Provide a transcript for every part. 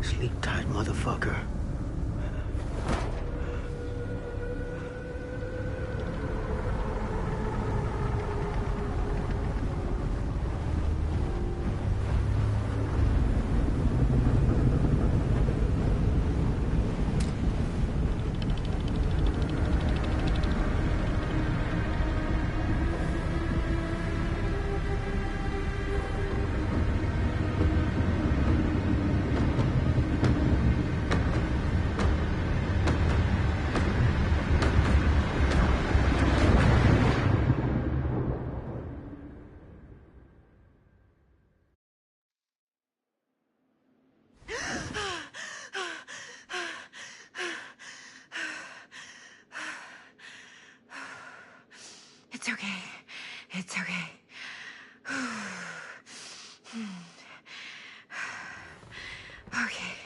Sleep tight, motherfucker. It's okay. It's okay. Okay.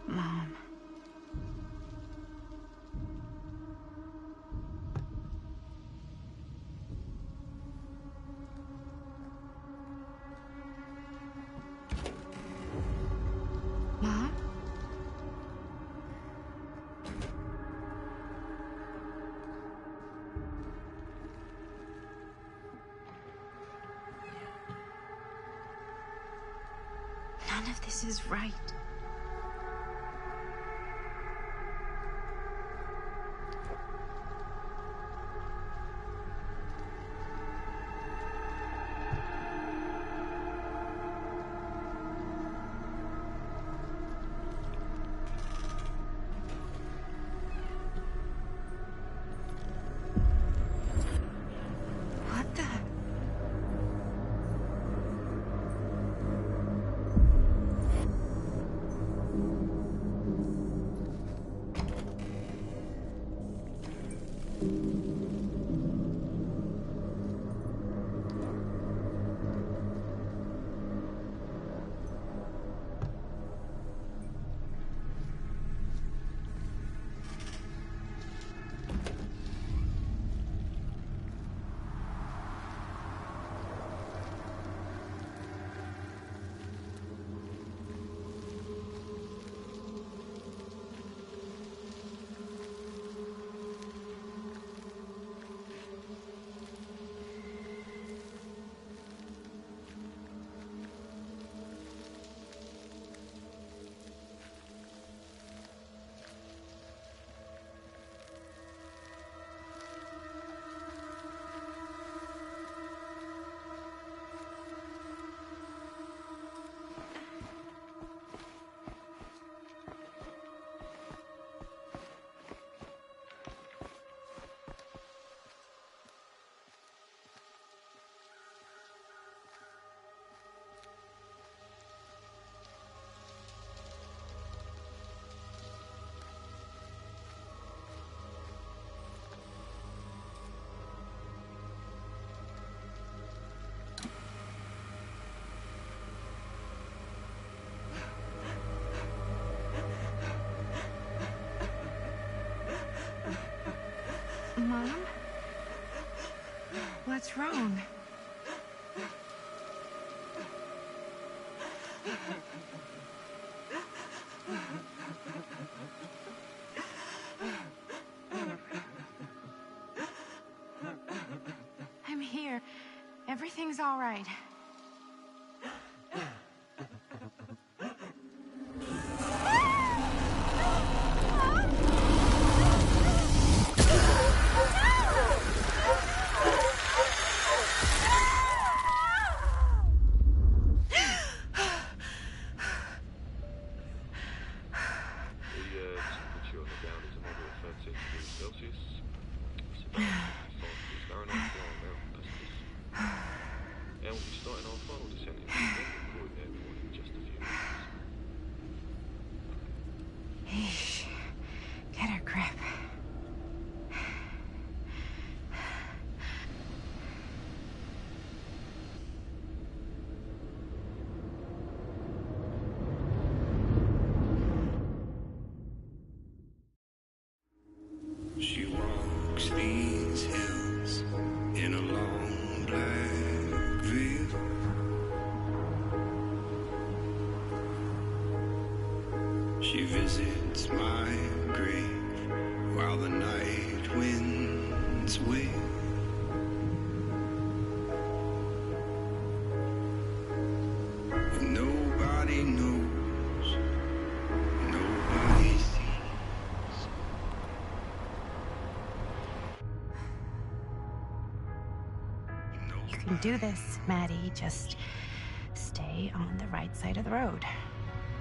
Mom. Mom? None of this is right. What the? Mom? What's wrong? I'm here. Everything's all right. Eesh. Get a grip. She walks these hills in a long black veil. She visits my grave while the night winds wail. And nobody knows, nobody sees. You can do this, Maddie. Just stay on the right side of the road.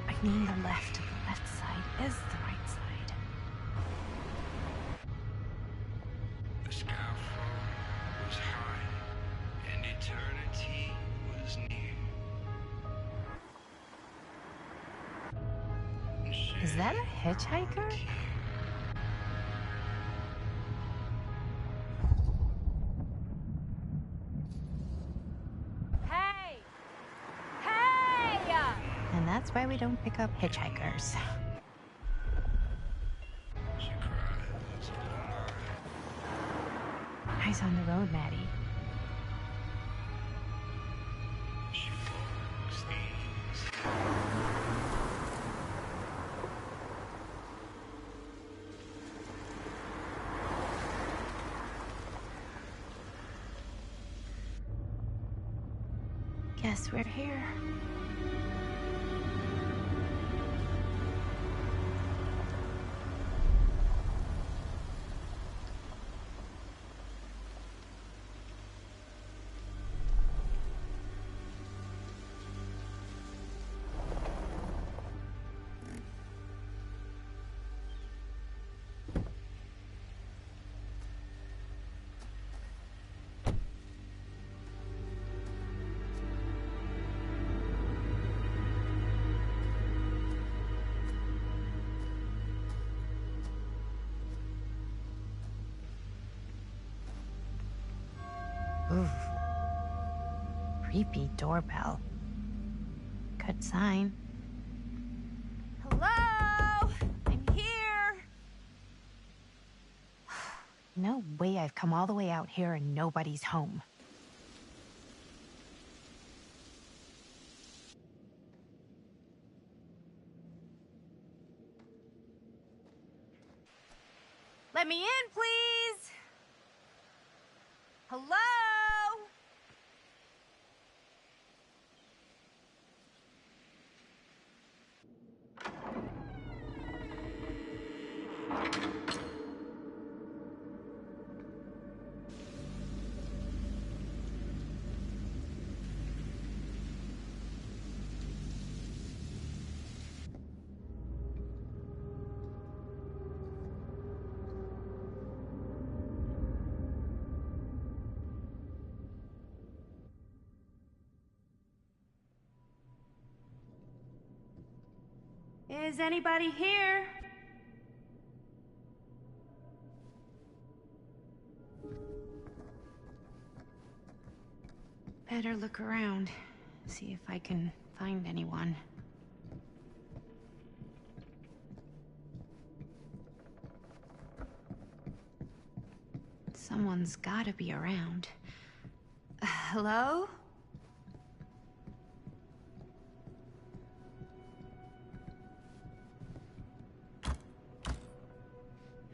I mean the left. The left side is the right side. The skyfall was high and eternity was near. Is that a hitchhiker? Hey! Hey! And that's why we don't pick up hitchhikers. She cries all night. Eyes on the road, Maddie. She walks these Guess we're here. Ooh. Creepy doorbell. Good sign. Hello? I'm here. No way I've come all the way out here and nobody's home. Let me in, please. Hello? Is anybody here? Better look around. See if I can find anyone. Someone's gotta be around. Hello?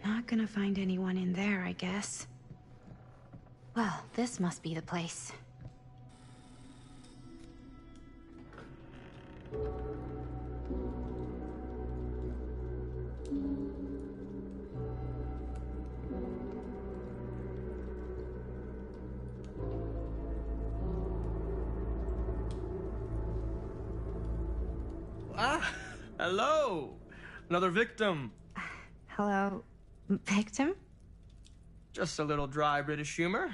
Not gonna find anyone in there, I guess. Well, this must be the place. Ah, hello. Another victim. Hello, victim? Just a little dry British humor.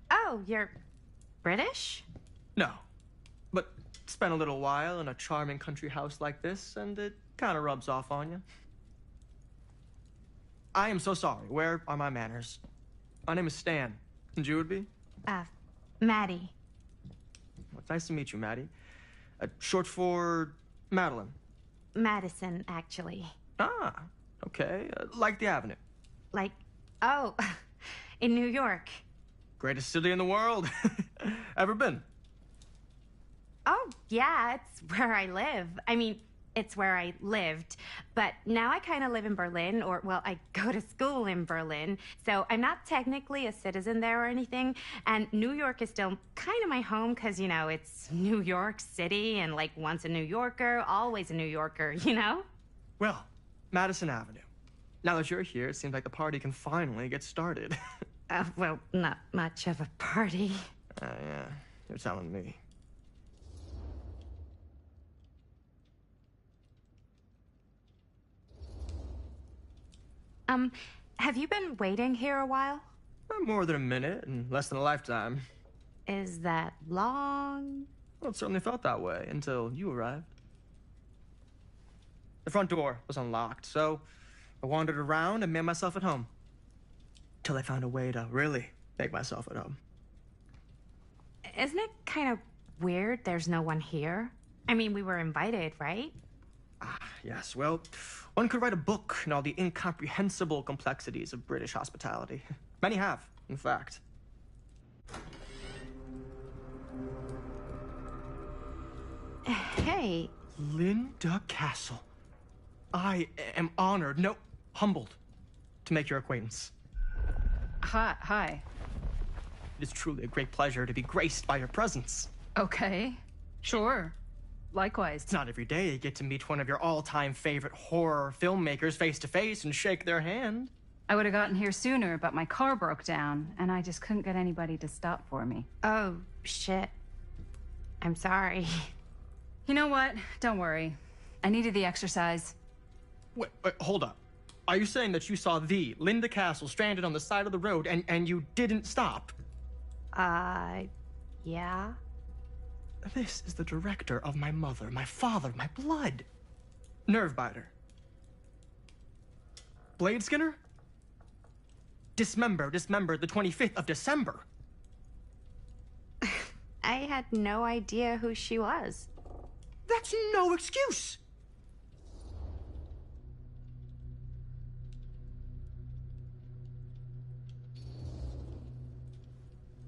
Oh, you're British? No, but spent a little while in a charming country house like this, and it kind of rubs off on you. I am so sorry. Where are my manners? My name is Stan. And you would be? Maddie. Well, it's nice to meet you, Maddie. Short for Madeline. Madison, actually. Ah, okay. Like the Avenue. Like, oh, in New York. Greatest city in the world. Ever been? Oh, yeah, it's where I live. I mean, it's where I lived. But now I kind of live in Berlin, or, well, I go to school in Berlin. So I'm not technically a citizen there or anything. And New York is still kind of my home because, you know, it's New York City. And, like, once a New Yorker, always a New Yorker, you know? Well, Madison Avenue. Now that you're here, it seems like the party can finally get started. Well, not much of a party. Yeah, you're telling me. Have you been waiting here a while? More than a minute and less than a lifetime. Is that long? Well, it certainly felt that way until you arrived. The front door was unlocked, so I wandered around and made myself at home. Till I found a way to really make myself at home. Isn't it kind of weird there's no one here? I mean, we were invited, right? Ah, yes, well, one could write a book on all the incomprehensible complexities of British hospitality. Many have, in fact. Hey. Linda Castle. I am honored, no, humbled, to make your acquaintance. Hi. It is truly a great pleasure to be graced by your presence. Okay. Sure. Likewise. It's not every day you get to meet one of your all-time favorite horror filmmakers face to face and shake their hand. I would have gotten here sooner, but my car broke down, and I just couldn't get anybody to stop for me. Oh, shit. I'm sorry. You know what? Don't worry. I needed the exercise. Wait, hold up. Are you saying that you saw the Linda Castle stranded on the side of the road and you didn't stop? Yeah. This is the director of my mother, my father, my blood. Nervebiter. Blade Skinner? Dismembered the 25th of December. I had no idea who she was. That's no excuse.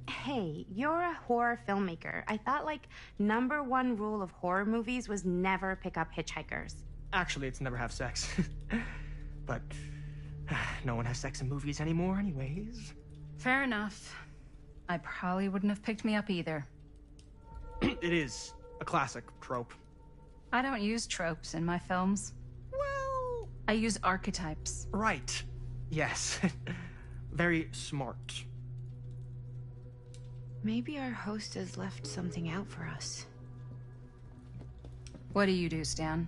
Hey, you're a horror filmmaker. I thought, like, #1 rule of horror movies was never pick up hitchhikers. Actually, it's never have sex. But no one has sex in movies anymore anyways. Fair enough. I probably wouldn't have picked me up either. It is a classic trope. I don't use tropes in my films. Well, I use archetypes. right. Yes. Very smart. Maybe our host has left something out for us. What do you do, Stan?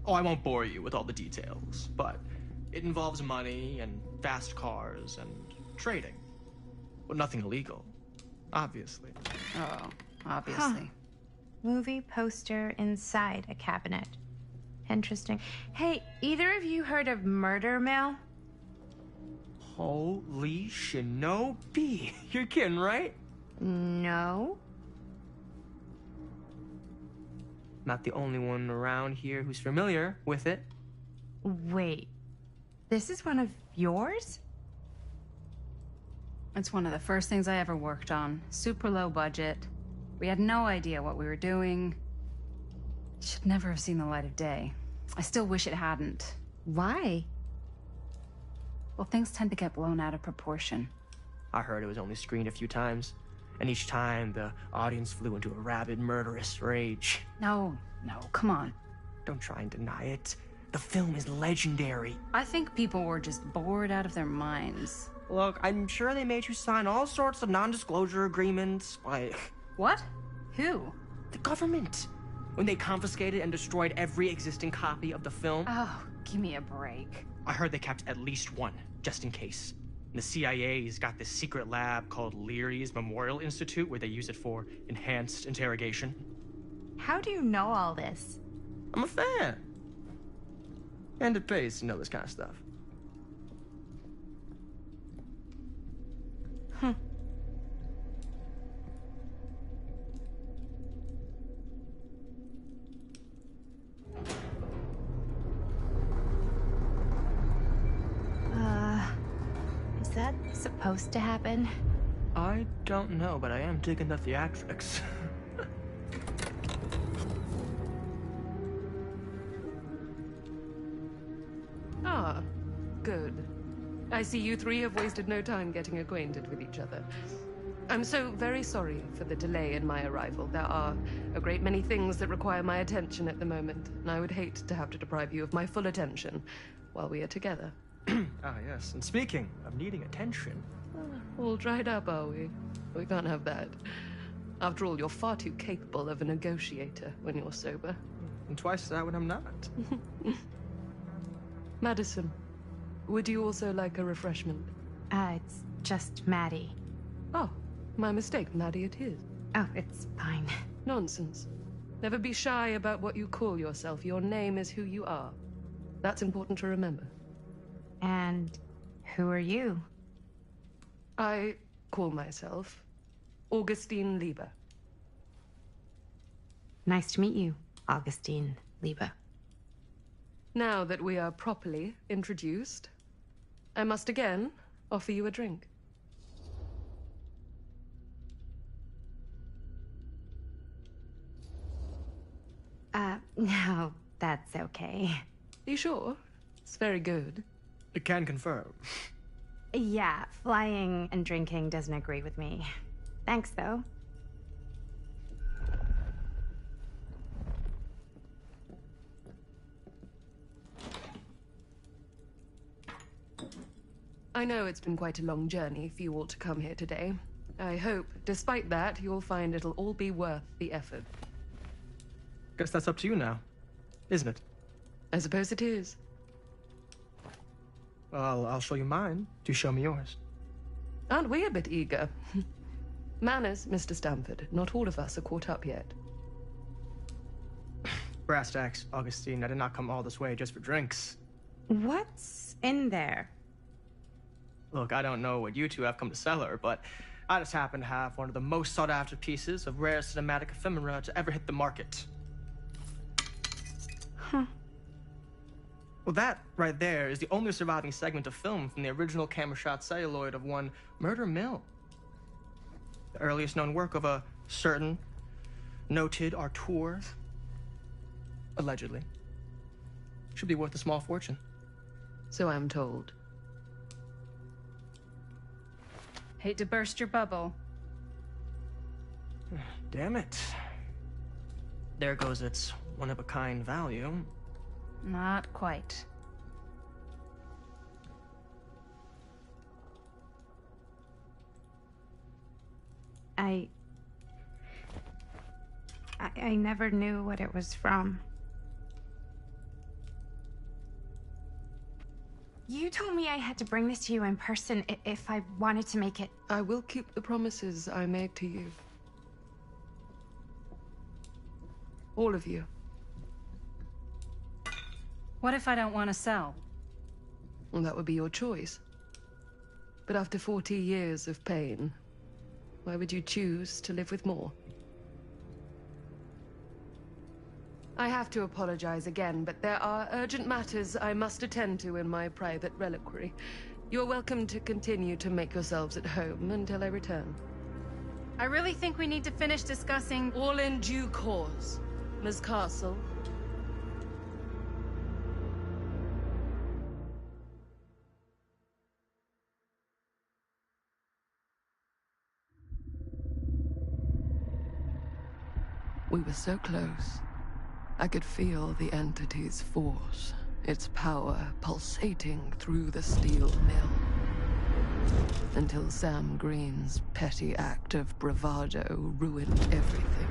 Oh, I won't bore you with all the details, but it involves money and fast cars and trading. But nothing illegal, obviously. Oh, obviously. Movie poster inside a cabinet. Interesting. Hey, either of you heard of Murder Mill? Holy shinobi. You're kidding, right? No. Not the only one around here who's familiar with it. Wait. This is one of yours? It's one of the first things I ever worked on. Super low budget. We had no idea what we were doing. Should never have seen the light of day. I still wish it hadn't. Why? Well, things tend to get blown out of proportion. I heard it was only screened a few times, and each time the audience flew into a rabid, murderous rage. No, come on. Don't try and deny it. The film is legendary. I think people were just bored out of their minds. Look, I'm sure they made you sign all sorts of non-disclosure agreements, like... What? Who? The government. When they confiscated and destroyed every existing copy of the film. Oh, give me a break. I heard they kept at least one, just in case. And the CIA's got this secret lab called Leary's Memorial Institute where they use it for enhanced interrogation. How do you know all this? I'm a fan. And it pays to know this kind of stuff. Is that supposed to happen? I don't know, but I am digging the theatrics. Ah, good. I see you three have wasted no time getting acquainted with each other. I'm so very sorry for the delay in my arrival. There are a great many things that require my attention at the moment, and I would hate to have to deprive you of my full attention while we are together. Ah, yes. And speaking of needing attention... All dried up, are we? We can't have that. After all, you're far too capable of a negotiator when you're sober. And twice that when I'm not. Madison, would you also like a refreshment? It's just Maddie. Oh, my mistake. Maddie it is. Oh, it's fine. Nonsense. Never be shy about what you call yourself. Your name is who you are. That's important to remember. And who are you? I call myself Augustine Lieber. Nice to meet you, Augustine Lieber. Now that we are properly introduced, I must again offer you a drink. No, that's okay. You sure? It's very good. I can confirm. Yeah, flying and drinking doesn't agree with me. Thanks, though. I know it's been quite a long journey for you all to come here today. I hope, despite that, you'll find it'll all be worth the effort. Guess that's up to you now, isn't it? I suppose it is. Well, I'll show you mine. Do show me yours. Aren't we a bit eager? Manners, Mr. Stamford. Not all of us are caught up yet. Brass tacks, Augustine. I did not come all this way just for drinks. What's in there? Look, I don't know what you two have come to sell her, but I just happen to have one of the most sought-after pieces of rare cinematic ephemera to ever hit the market. Huh. Well, that right there is the only surviving segment of film from the original camera shot celluloid of one Murder Mill. The earliest known work of a certain noted auteur, allegedly. Should be worth a small fortune. So I'm told. Hate to burst your bubble. Damn it. There goes its one-of-a-kind value. Not quite. I never knew what it was from. You told me I had to bring this to you in person if I wanted to make it. I will keep the promises I made to you. All of you. What if I don't want to sell? Well, that would be your choice. But after 40 years of pain, why would you choose to live with more? I have to apologize again, but there are urgent matters I must attend to in my private reliquary. You're welcome to continue to make yourselves at home until I return. I really think we need to finish discussing... All in due course, Ms. Castle. We were so close. I could feel the entity's force, its power pulsating through the steel mill. Until Sam Green's petty act of bravado ruined everything.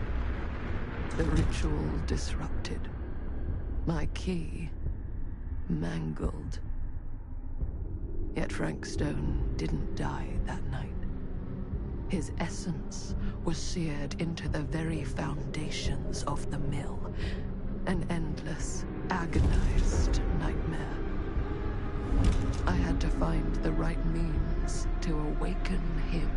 The ritual disrupted. My key mangled. Yet Frank Stone didn't die that night. His essence was seared into the very foundations of the mill. An endless, agonized nightmare. I had to find the right means to awaken him.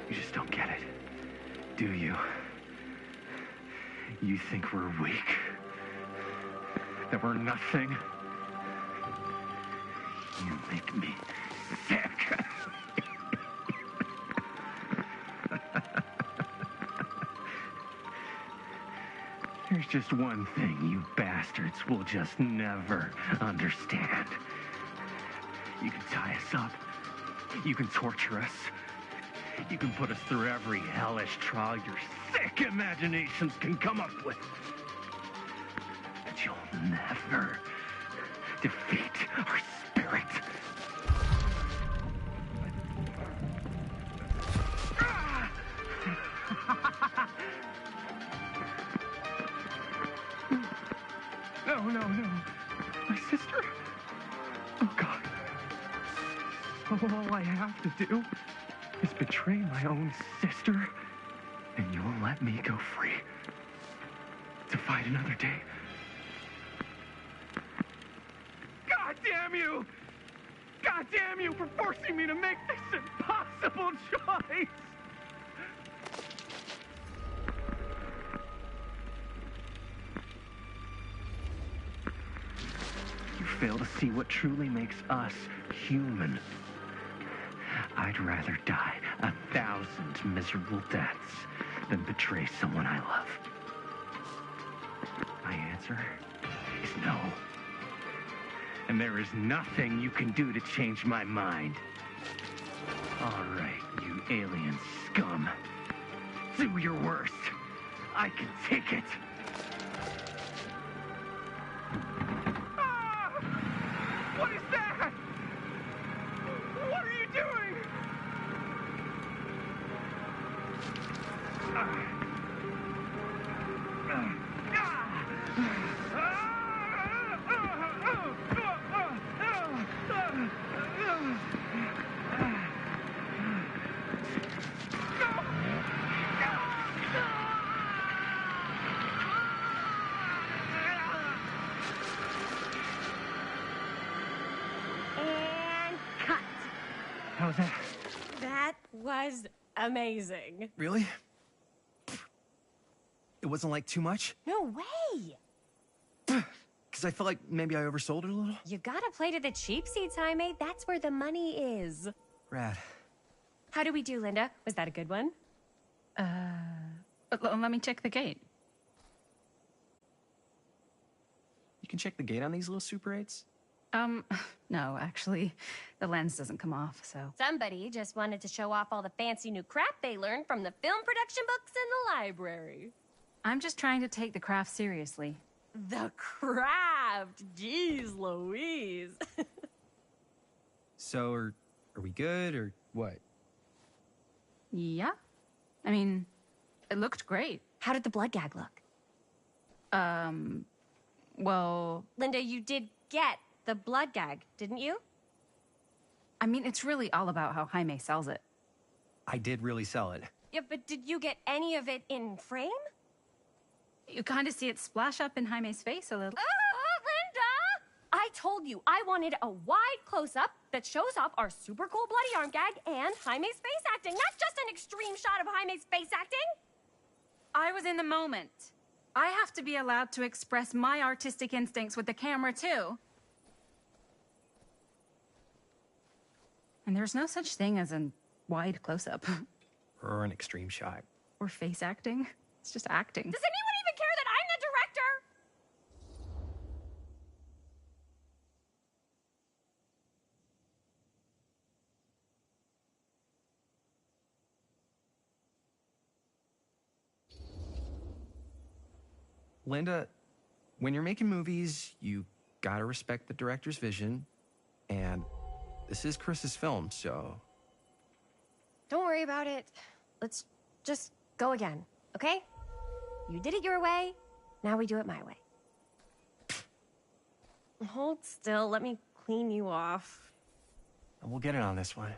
You just don't get it, do you? You think we're weak? That we're nothing? You make me sick. There's just one thing you bastards will just never understand. You can tie us up. You can torture us. You can put us through every hellish trial your sick imaginations can come up with. But you'll never defeat our spirit. No. My sister? Oh, God. All I have to do is betray my own sister, and you'll let me go free to fight another day. God damn you! God damn you for forcing me to make this impossible choice! You fail to see what truly makes us human. I'd rather die 1,000 miserable deaths than betray someone I love. My answer is no. And there is nothing you can do to change my mind. All right, you alien scum. Do your worst. I can take it. Ah! What is that? What are you doing? And cut. How's that? That was amazing. Really? It wasn't like too much? No way. Because I felt like maybe I oversold it a little. You gotta play to the cheap seats, Jaime. That's where the money is. Rad. How do we do, Linda? Was that a good one? Let me check the gate. You can check the gate on these little Super 8s? No, actually, the lens doesn't come off, so... Somebody just wanted to show off all the fancy new crap they learned from the film production books in the library. I'm just trying to take the craft seriously. The craft! Jeez Louise. So, are we good, or what? Yeah? I mean, it looked great. How did the blood gag look? Well... Linda, you did get the blood gag, didn't you? I mean, it's really all about how Jaime sells it. I did really sell it. Yeah, but did you get any of it in frame? You kind of see it splash up in Jaime's face a little. Oh, Linda! I told you I wanted a wide close-up that shows off our super cool bloody arm gag and Jaime's face acting, not just an extreme shot of Jaime's face acting. I was in the moment. I have to be allowed to express my artistic instincts with the camera, too. And there's no such thing as a wide close-up. Or an extreme shot. Or face acting. It's just acting. Does anyone even care that I'm the director? Linda, when you're making movies, you gotta respect the director's vision. And this is Chris's film, so... Don't worry about it. Let's just go again, okay? You did it your way, now we do it my way. Hold still, let me clean you off. We'll get it on this one.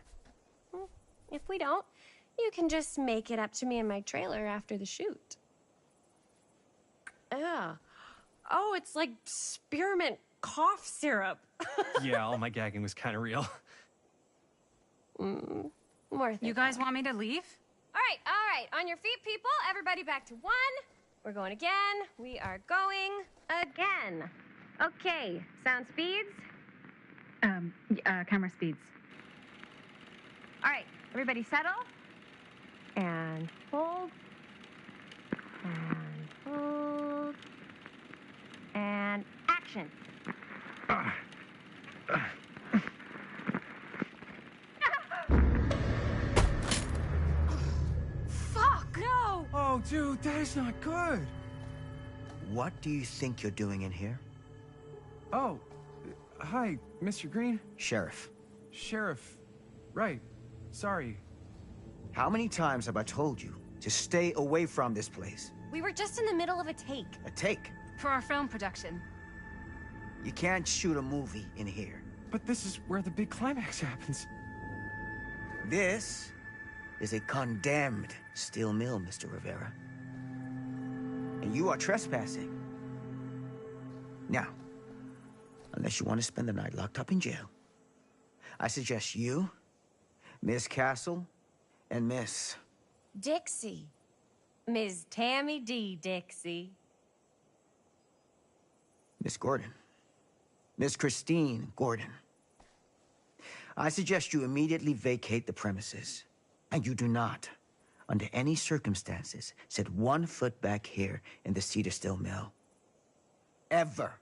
If we don't, you can just make it up to me in my trailer after the shoot. Yeah. Oh, it's like spearmint cough syrup. Yeah, all my gagging was kind of real. Worth it. You guys want me to leave? All right. On your feet, people. Everybody back to 1. We're going again. We are going again. Okay, sound speeds. Camera speeds. All right, everybody settle. And hold. And hold. And action. Fuck, no! Oh, dude, that is not good. What do you think you're doing in here? Oh, hi, Mr. Green. Sheriff. Sheriff. Right. Sorry. How many times have I told you to stay away from this place? We were just in the middle of a take. A take? For our film production. You can't shoot a movie in here. But this is where the big climax happens. This is a condemned steel mill, Mr. Rivera. And you are trespassing. Now, unless you want to spend the night locked up in jail, I suggest you, Miss Castle, and Miss... Dixie. Ms. Tammy D. Dixie. Miss Gordon. Miss Christine Gordon. I suggest you immediately vacate the premises. And you do not, under any circumstances, set 1 foot back here in the Cedar Steel Mill. Ever.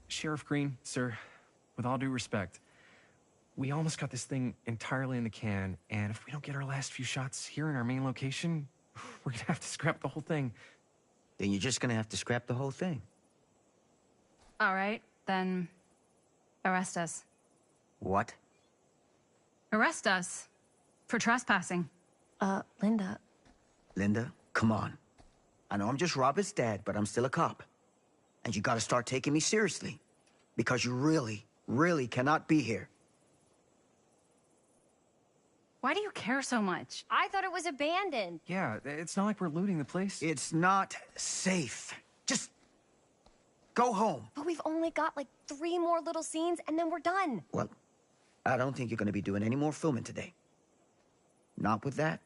Sheriff Green, sir, with all due respect, we almost got this thing entirely in the can, and if we don't get our last few shots here in our main location, we're gonna have to scrap the whole thing. Then you're just gonna have to scrap the whole thing. All right, then arrest us. What? Arrest us for trespassing. Linda. Linda, come on. I know I'm just Robert's dad, but I'm still a cop. And you gotta start taking me seriously. Because you really, really cannot be here. Why do you care so much? I thought it was abandoned. Yeah, it's not like we're looting the place. It's not safe. Just go home. But we've only got like 3 more little scenes and then we're done. Well, I don't think you're gonna be doing any more filming today. Not with that.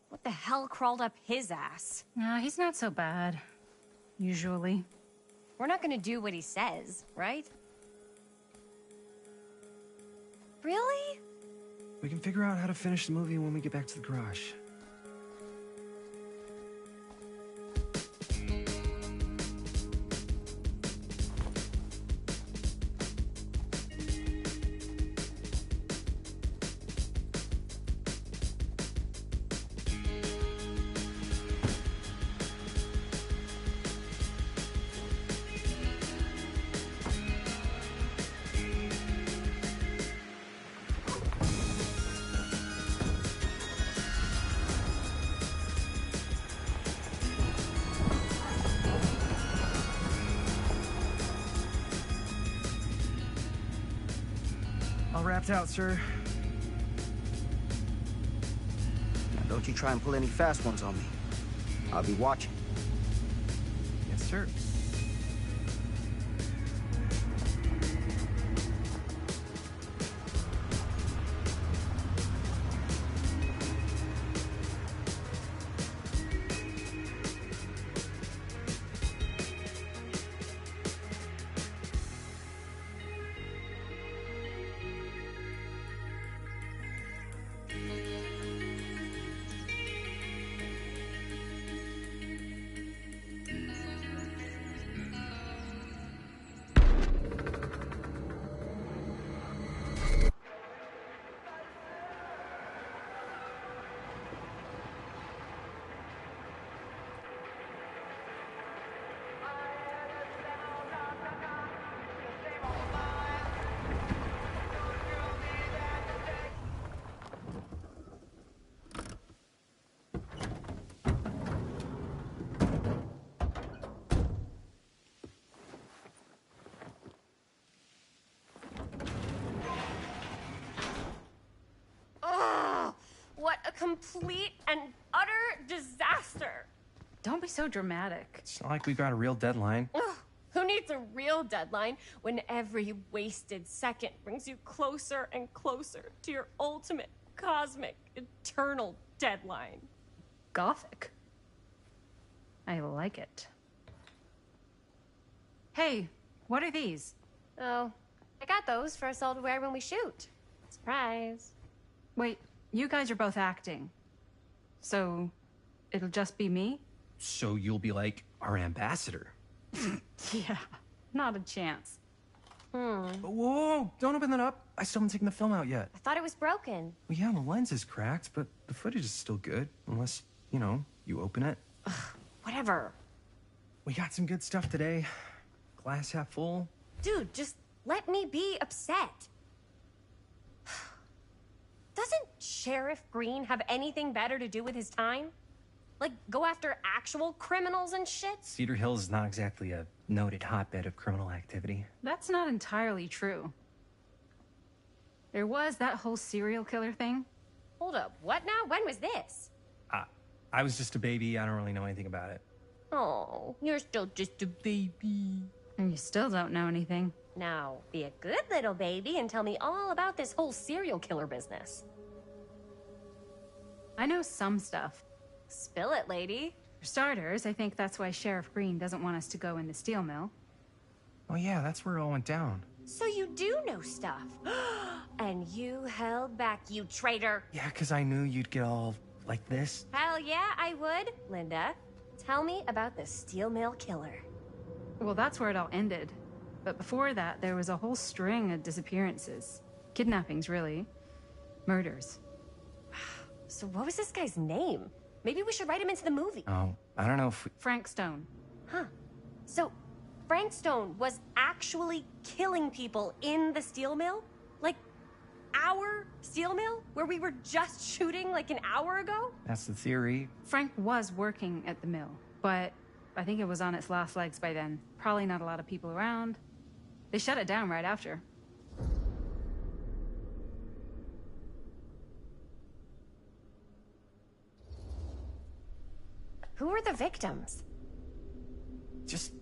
What the hell crawled up his ass? He's not so bad. Usually. We're not gonna do what he says, right? Really? We can figure out how to finish the movie when we get back to the garage. tapped out, sir. Now, don't you try and pull any fast ones on me. I'll be watching. Yes, sir. What a complete and utter disaster! Don't be so dramatic. It's not like we got a real deadline. Ugh, who needs a real deadline when every wasted second brings you closer and closer to your ultimate, cosmic, eternal deadline? Gothic. I like it. Hey, what are these? Oh, I got those for us all to wear when we shoot. Surprise. Wait, you guys are both acting. So, it'll just be me? So you'll be like our ambassador. Yeah, not a chance. Whoa, don't open that up. I still haven't taken the film out yet. I thought it was broken. Well, yeah, the lens is cracked, but the footage is still good. Unless, you know, you open it. Whatever. We got some good stuff today. Glass half full. Dude, just let me be upset. Doesn't Sheriff Green have anything better to do with his time? Like, go after actual criminals and shit? Cedar Hills is not exactly a noted hotbed of criminal activity. That's not entirely true. There was that whole serial killer thing. Hold up, what now? When was this? I was just a baby. I don't really know anything about it. Oh, you're still just a baby. And you still don't know anything. Now, be a good little baby and tell me all about this whole serial killer business. I know some stuff. Spill it, lady. For starters, I think that's why Sheriff Green doesn't want us to go in the steel mill. Oh yeah, that's where it all went down. So you do know stuff. And you held back, you traitor. Yeah, because I knew you'd get all like this. Hell yeah, I would. Linda, tell me about the steel mill killer. Well, that's where it all ended. But before that, there was a whole string of disappearances. Kidnappings, really. Murders. So what was this guy's name? Maybe we should write him into the movie. Oh, I don't know if we... Frank Stone. Huh. So, Frank Stone was actually killing people in the steel mill? Like, our steel mill? Where we were just shooting like an hour ago? That's the theory. Frank was working at the mill, but I think it was on its last legs by then. Probably not a lot of people around. They shut it down right after. Who were the victims? Just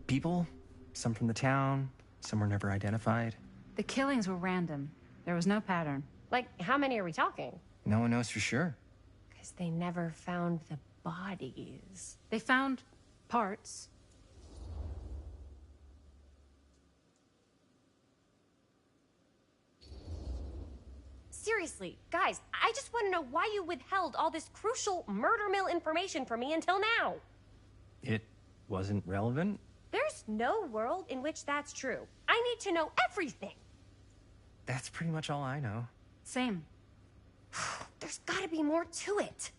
people. Some from the town. Some were never identified. The killings were random. There was no pattern. Like, how many are we talking? No one knows for sure. Because they never found the bodies. They found parts. Seriously, guys, I just want to know why you withheld all this crucial murder mill information from me until now. It wasn't relevant? There's no world in which that's true. I need to know everything. That's pretty much all I know. Same. There's gotta be more to it.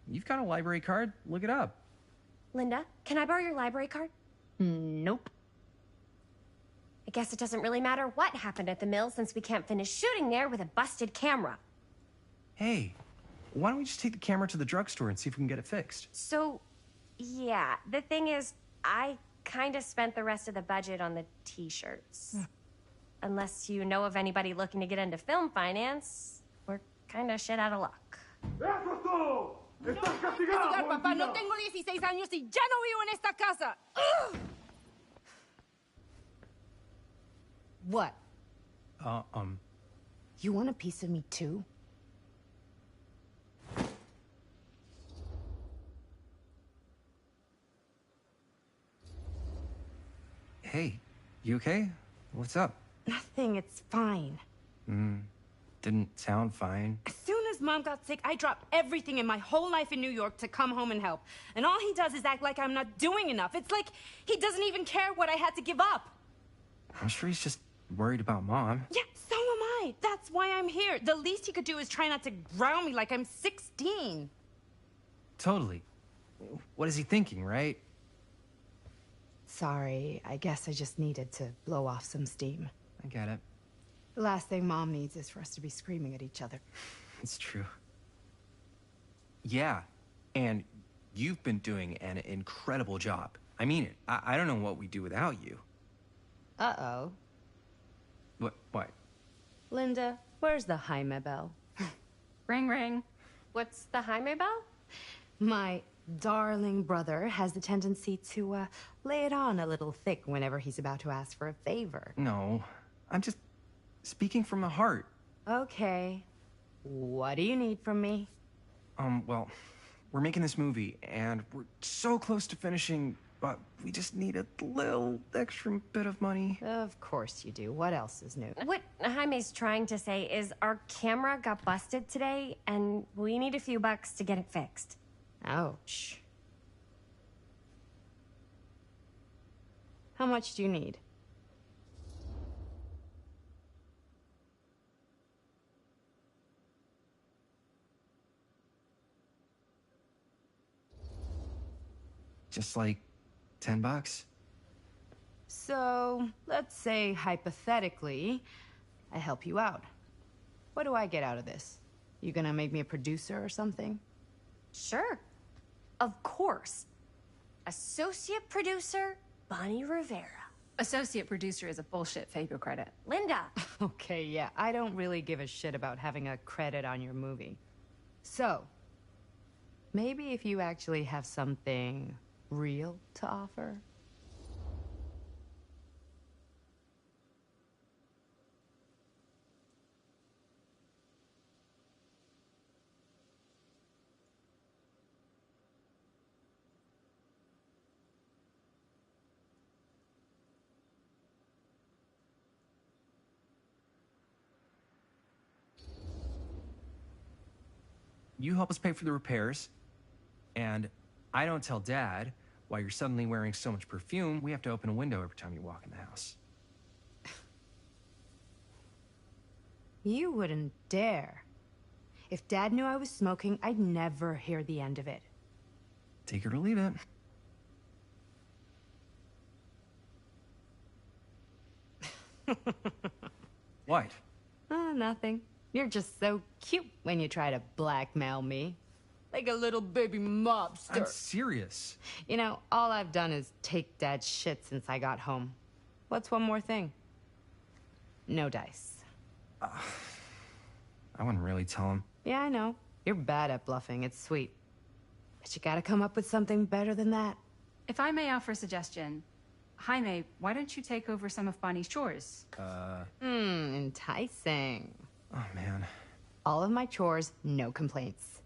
You've got a library card. Look it up. Linda, can I borrow your library card? Nope. I guess it doesn't really matter what happened at the mill since we can't finish shooting there with a busted camera. Hey, why don't we just take the camera to the drugstore and see if we can get it fixed? So, yeah, the thing is, I kind of spent the rest of the budget on the t-shirts. unless you know of anybody looking to get into film finance, we're kind of shit out of luck. Papá, no tengo 16 años y ya no vivo en esta casa. What? Uh, You want a piece of me too? Hey, you okay? What's up? Nothing, it's fine. Didn't sound fine. As soon as Mom got sick, I dropped everything in my whole life in New York to come home and help. And all he does is act like I'm not doing enough. It's like he doesn't even care what I had to give up. I'm sure he's just worried about Mom. Yeah, so am I. That's why I'm here. The least he could do is try not to ground me like I'm 16. Totally. What is he thinking, right? Sorry, I guess I just needed to blow off some steam. I get it. The last thing Mom needs is for us to be screaming at each other. It's true. Yeah, and you've been doing an incredible job. I mean it. I don't know what we'd do without you. Uh-oh. What? Linda, where's the Jaime bell? Ring, ring. What's the Jaime bell? My darling brother has the tendency to, lay it on a little thick whenever he's about to ask for a favor. No, I'm just speaking from the heart. Okay. What do you need from me? Well, we're making this movie, and we're so close to finishing, but we just need a little extra bit of money. Of course you do. What else is new? What Jaime's trying to say is our camera got busted today, and we need a few bucks to get it fixed. Ouch. How much do you need? Just like $10. So, let's say hypothetically, I help you out. What do I get out of this? You gonna make me a producer or something? Sure. Of course. Associate producer, Bonnie Rivera. Associate producer is a bullshit FAPO credit. Linda. Okay, yeah, I don't really give a shit about having a credit on your movie. So, maybe if you actually have something real to offer? You help us pay for the repairs, and I don't tell Dad why you're suddenly wearing so much perfume. We have to open a window every time you walk in the house. You wouldn't dare. If Dad knew I was smoking, I'd never hear the end of it. Take it or leave it. What? Oh, nothing. You're just so cute when you try to blackmail me. Like a little baby mobster. I'm serious. You know, all I've done is take Dad's shit since I got home. What's one more thing? No dice. I wouldn't really tell him. Yeah, I know. You're bad at bluffing. It's sweet. But you gotta come up with something better than that. If I may offer a suggestion, Jaime, why don't you take over some of Bonnie's chores? Enticing. Oh, man. All of my chores, no complaints.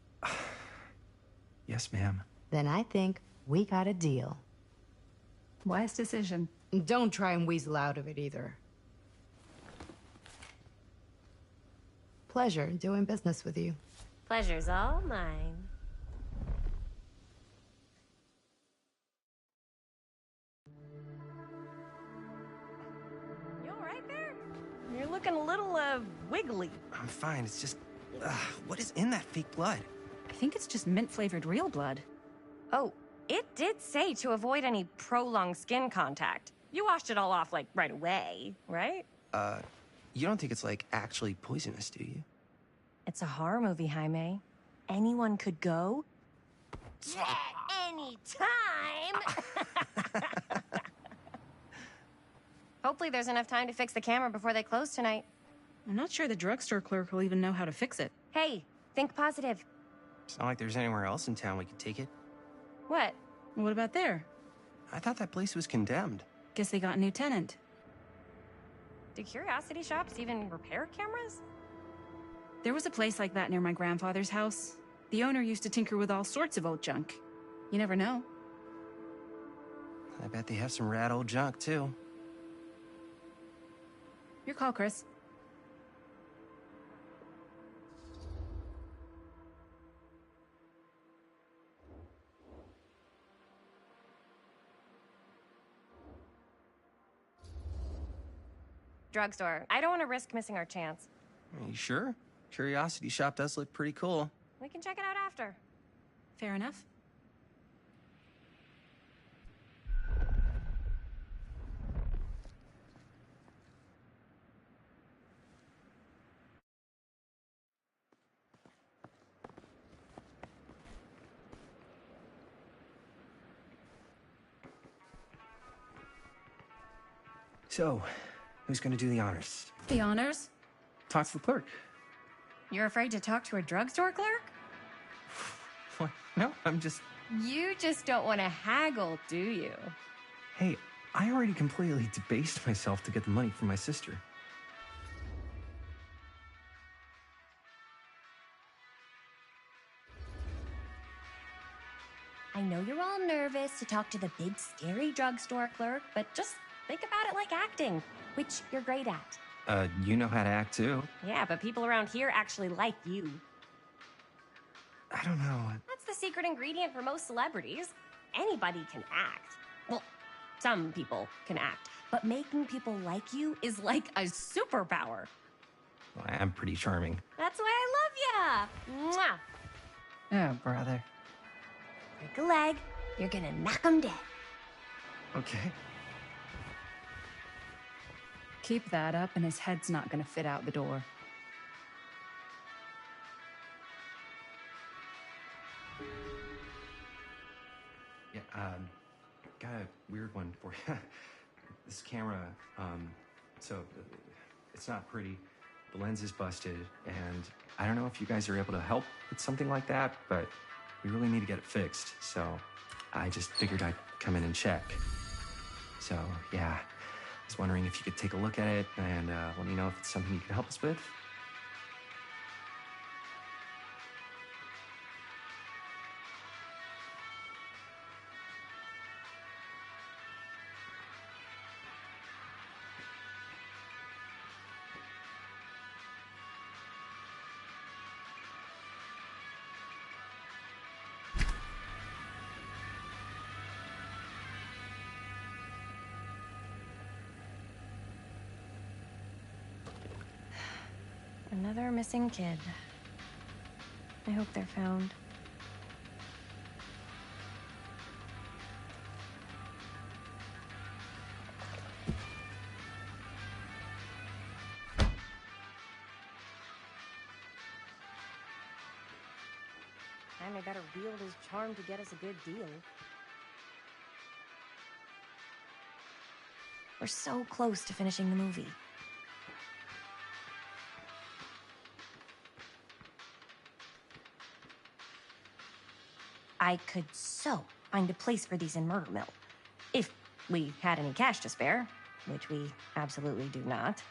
Yes, ma'am. Then I think we got a deal. Wise decision. Don't try and weasel out of it either. Pleasure doing business with you. Pleasure's all mine. You all right there? You're looking a little, wiggly. I'm fine. It's just, what is in that fake blood? I think it's just mint-flavored real blood. Oh, it did say to avoid any prolonged skin contact. You washed it all off, like, right away, right? You don't think it's, like, actually poisonous, do you? It's a horror movie, Jaime. Anyone could go. At any time! Hopefully there's enough time to fix the camera before they close tonight. I'm not sure the drugstore clerk will even know how to fix it. Hey, think positive. It's not like there's anywhere else in town we could take it. What? What about there? I thought that place was condemned. Guess they got a new tenant. Do curiosity shops even repair cameras? There was a place like that near my grandfather's house. The owner used to tinker with all sorts of old junk. You never know. I bet they have some rad old junk, too. Your call, Chris. Drugstore. I don't want to risk missing our chance. Are you sure? Curiosity Shop does look pretty cool. We can check it out after. Fair enough. So, who's gonna do the honors? The honors? Talk to the clerk. You're afraid to talk to a drugstore clerk? What? No, I'm just... You just don't want to haggle, do you? Hey, I already completely debased myself to get the money from my sister. I know you're all nervous to talk to the big, scary drugstore clerk, but just think about it like acting, which you're great at. You know how to act, too. Yeah, but people around here actually like you. I don't know. That's the secret ingredient for most celebrities. Anybody can act. Well, some people can act. But making people like you is like a superpower. Well, I'm pretty charming. That's why I love ya! Mwah! Oh, brother. Break a leg, you're gonna knock 'em dead. Okay. Keep that up and his head's not gonna fit out the door. Yeah, got a weird one for you. This camera, it's not pretty. The lens is busted, and I don't know if you guys are able to help with something like that, but we really need to get it fixed, so I just figured I'd come in and check. So, yeah, I was wondering if you could take a look at it and let me know if it's something you can help us with. Another missing kid. I hope they're found. Jaime better wield his charm to get us a good deal. We're so close to finishing the movie. I could so find a place for these in Murder Mill. If we had any cash to spare, which we absolutely do not.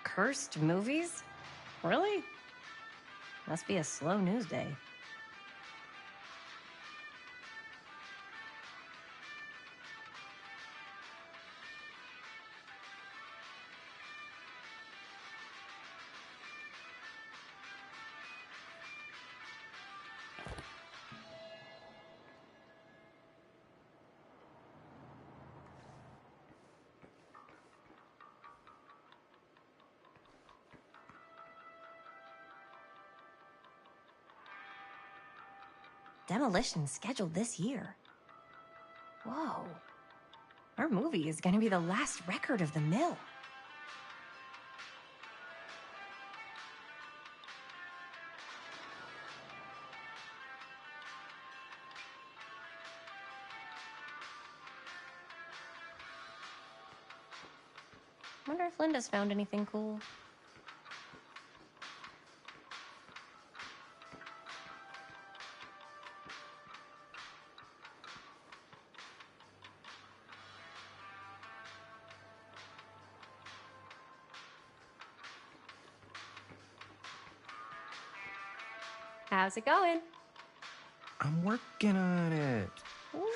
Cursed movies? Really? Must be a slow news day. demolition scheduled this year. Whoa. Our movie is gonna be the last record of the mill. Wonder if Linda's found anything cool. How's it going? I'm working on it. Ooh.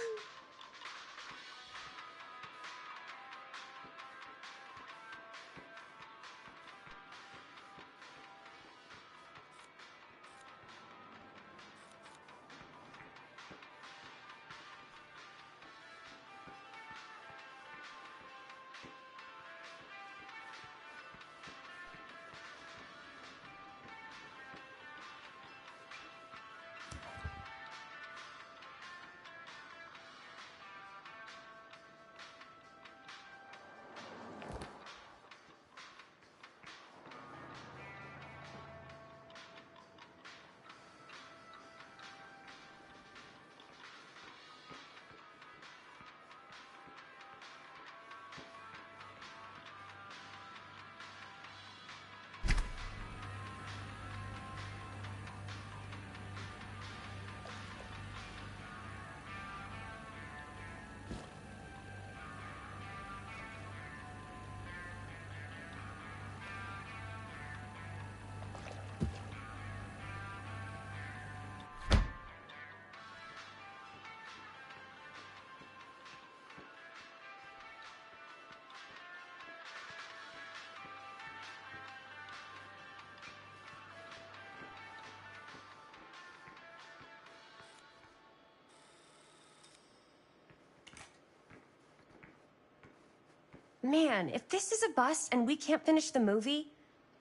Man, if this is a bust and we can't finish the movie,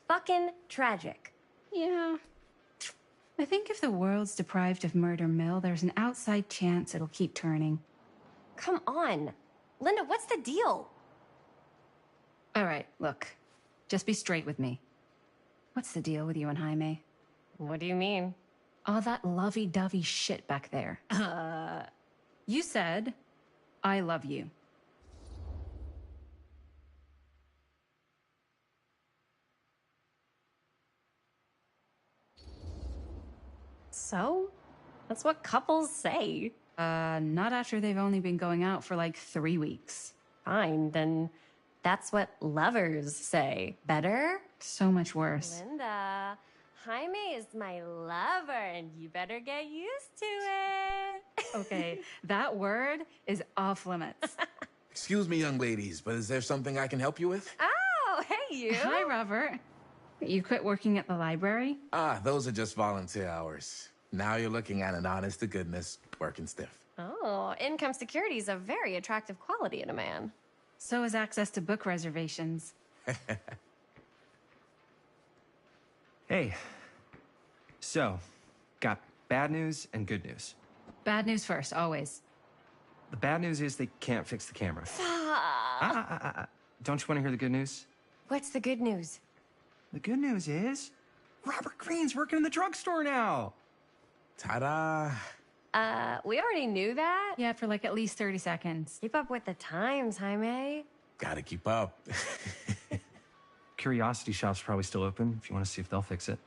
fucking tragic. Yeah. I think if the world's deprived of Murder Mill, there's an outside chance it'll keep turning. Come on. Linda, what's the deal? All right, look. Just be straight with me. What's the deal with you and Jaime? What do you mean? All that lovey-dovey shit back there. You said, I love you. So? That's what couples say. Not after they've only been going out for like 3 weeks. Fine, then that's what lovers say. Better? So much worse. Linda, Jaime is my lover, and you better get used to it. Okay, that word is off limits. Excuse me, young ladies, but is there something I can help you with? Oh, hey, you. Hi, Robert. You quit working at the library? Ah, those are just volunteer hours. Now you're looking at an honest-to-goodness working stiff. Oh, income security is a very attractive quality in a man. So is access to book reservations. Hey. So, got bad news and good news. Bad news first, always. The bad news is they can't fix the camera. Don't you want to hear the good news? What's the good news? The good news is Robert Greene's working in the drugstore now. Ta-da! We already knew that. Yeah, for like at least 30 seconds. Keep up with the times, Jaime. Gotta keep up. Curiosity Shop's probably still open if you want to see if they'll fix it.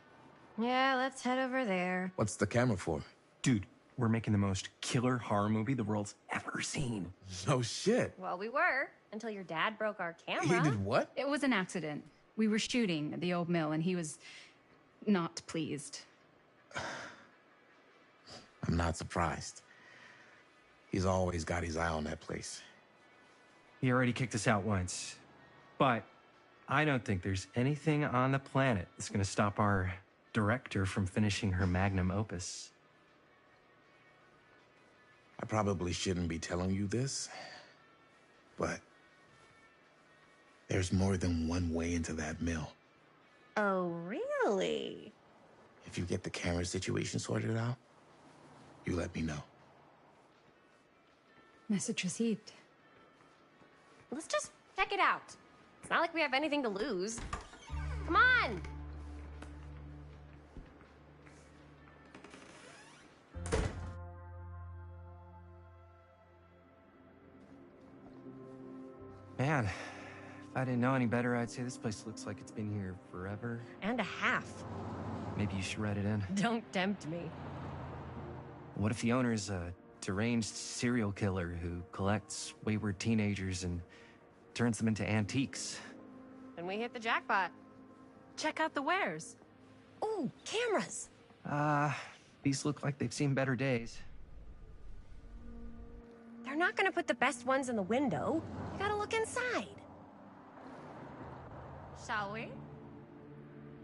Yeah, let's head over there. What's the camera for? Dude, we're making the most killer horror movie the world's ever seen. No shit. Well, we were, until your dad broke our camera. He did what? It was an accident. We were shooting at the old mill and he was not pleased. I'm not surprised. He's always got his eye on that place. He already kicked us out once. But I don't think there's anything on the planet that's going to stop our director from finishing her magnum opus. I probably shouldn't be telling you this, but there's more than one way into that mill. Oh, really? If you get the camera situation sorted out, You let me know. Message received. Let's just check it out. It's not like we have anything to lose. Come on! Man, if I didn't know any better, I'd say this place looks like it's been here forever. And a half. Maybe you should write it in. Don't tempt me. What if the owner's a deranged serial killer who collects wayward teenagers and turns them into antiques? Then we hit the jackpot. Check out the wares. Ooh, cameras! These look like they've seen better days. They're not gonna put the best ones in the window. You gotta look inside. Shall we?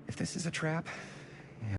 If this is a trap,